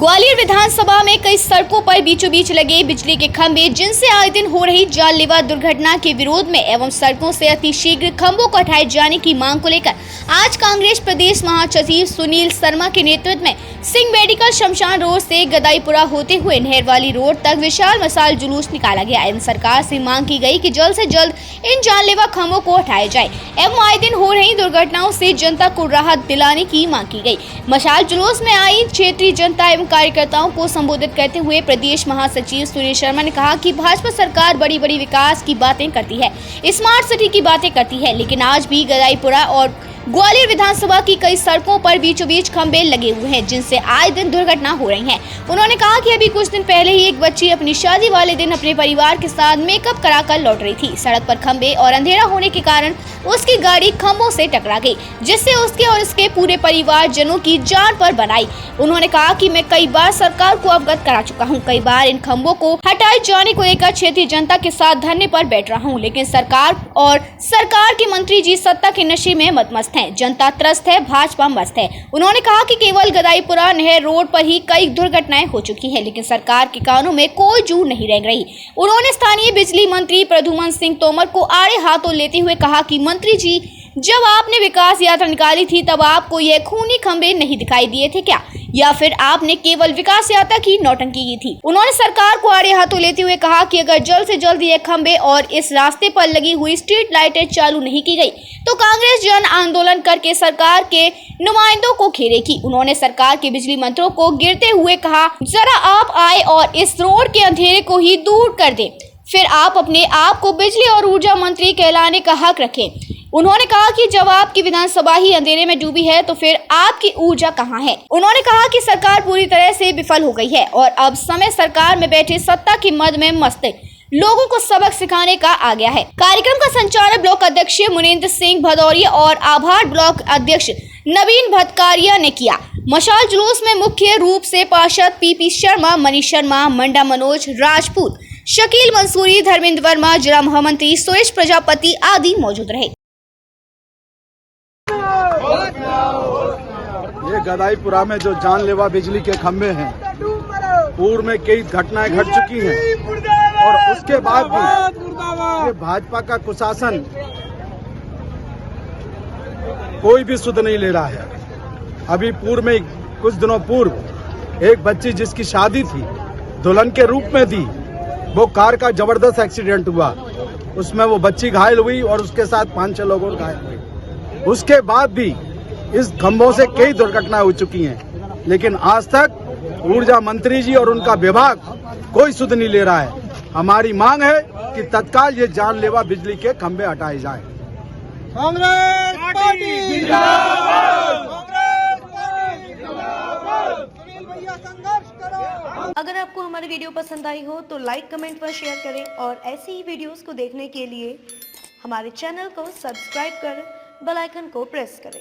ग्वालियर विधानसभा में कई सड़कों पर बीचों बीच लगे बिजली के खंभे, जिनसे आए दिन हो रही जानलेवा दुर्घटना के विरोध में एवं सड़कों से अतिशीघ्र खंभों को हटाए जाने की मांग को लेकर आज कांग्रेस प्रदेश महासचिव सुनील शर्मा के नेतृत्व में सिंह मेडिकल शमशान रोड से गदाईपुरा होते हुए नहरवाली रोड तक विशाल मशाल जुलूस निकाला गया एवं सरकार से मांग की गई कि जल्द से जल्द इन जानलेवा खंभों को हटाया जाए एवं आए दिन हो रही दुर्घटनाओं से जनता को राहत दिलाने की मांग की गई। मशाल जुलूस में आई क्षेत्रीय जनता एवं कार्यकर्ताओं को संबोधित करते हुए प्रदेश महासचिव सुनील शर्मा ने कहा कि भाजपा सरकार बड़ी बड़ी विकास की बातें करती है, स्मार्ट सिटी की बातें करती है, लेकिन आज भी गदाईपुरा और ग्वालियर विधानसभा की कई सड़कों पर बीचों बीच खंभे लगे हुए हैं, जिनसे आए दिन दुर्घटना हो रही है। उन्होंने कहा कि अभी कुछ दिन पहले ही एक बच्ची अपनी शादी वाले दिन अपने परिवार के साथ मेकअप कराकर लौट रही थी। सड़क पर खंभे और अंधेरा होने के कारण उसकी गाड़ी खंभों से टकरा गई, जिससे उसके और उसके पूरे परिवार जनों की जान पर बनाई। उन्होंने कहा कि मैं कई बार सरकार को अवगत करा चुका हूं, कई बार इन खंभों को हटाए जाने को लेकर क्षेत्रीय जनता के साथ धरने पर बैठ रहा हूं, लेकिन सरकार के मंत्री जी सत्ता के नशे में मतमस्त हैं। जनता त्रस्त है, भाजपा मस्त है। उन्होंने कहा कि केवल गदाईपुरा नहर रोड पर ही कई दुर्घटनाएं हो चुकी हैं, लेकिन सरकार के कानों में कोई जू नहीं रह रही। उन्होंने स्थानीय बिजली मंत्री प्रद्युमन सिंह तोमर को आड़े हाथों लेते हुए कहा कि मंत्री जी, जब आपने विकास यात्रा निकाली थी तब आपको ये खूनी खंभे नहीं दिखाई दिए थे क्या, या फिर आपने केवल विकास यात्रा की नौटंकी की थी। उन्होंने सरकार को आड़े हाथों लेते हुए कहा कि अगर जल्द से जल्द ये खंभे और इस रास्ते पर लगी हुई स्ट्रीट लाइटें चालू नहीं की गई तो कांग्रेस जन आंदोलन करके सरकार के नुमाइंदों को घेरेगी। उन्होंने सरकार के बिजली मंत्रियों को गिरते हुए कहा, जरा आप आए और इस रोड के अंधेरे को ही दूर कर दें, फिर आप अपने आप को बिजली और ऊर्जा मंत्री कहलाने का हक रखें। उन्होंने कहा कि जब आपकी विधानसभा ही अंधेरे में डूबी है तो फिर आपकी ऊर्जा कहाँ है। उन्होंने कहा कि सरकार पूरी तरह से विफल हो गई है और अब समय सरकार में बैठे सत्ता की मद में मस्त लोगों को सबक सिखाने का आ गया है। कार्यक्रम का संचालन ब्लॉक अध्यक्ष मुनीन्द्र सिंह भदौरिया और आभार ब्लॉक अध्यक्ष नवीन भटकारिया ने किया। मशाल जुलूस में मुख्य रूप से पार्षद पीपी शर्मा, मनीष शर्मा, मंडा मनोज राजपूत, शकील मंसूरी, धर्मेंद्र वर्मा, जिला महामंत्री सुरेश प्रजापति आदि मौजूद रहे। ये गदाईपुरा में जो जानलेवा बिजली के खंभे हैं, पूर्व में कई घटनाएं घट चुकी हैं और उसके बाद भी ये भाजपा का कुशासन कोई भी सुध नहीं ले रहा है। अभी पूर्व में कुछ दिनों पूर्व एक बच्ची जिसकी शादी थी दुल्हन के रूप में थी, वो कार का जबरदस्त एक्सीडेंट हुआ, उसमें वो बच्ची घायल हुई और उसके साथ 5-6 लोगों घायल हुए। उसके बाद भी इस खंभों से कई दुर्घटनाएं हो चुकी हैं, लेकिन आज तक ऊर्जा मंत्री जी और उनका विभाग कोई सुध नहीं ले रहा है। हमारी मांग है कि तत्काल ये जानलेवा बिजली के खंभे हटाए जाएं। कांग्रेस पार्टी जिंदाबाद। संघर्ष करो। अगर आपको हमारी वीडियो पसंद आई हो तो लाइक, कमेंट व शेयर करें और ऐसी ही वीडियोस को देखने के लिए हमारे चैनल को सब्सक्राइब कर बेल आइकन को प्रेस करें।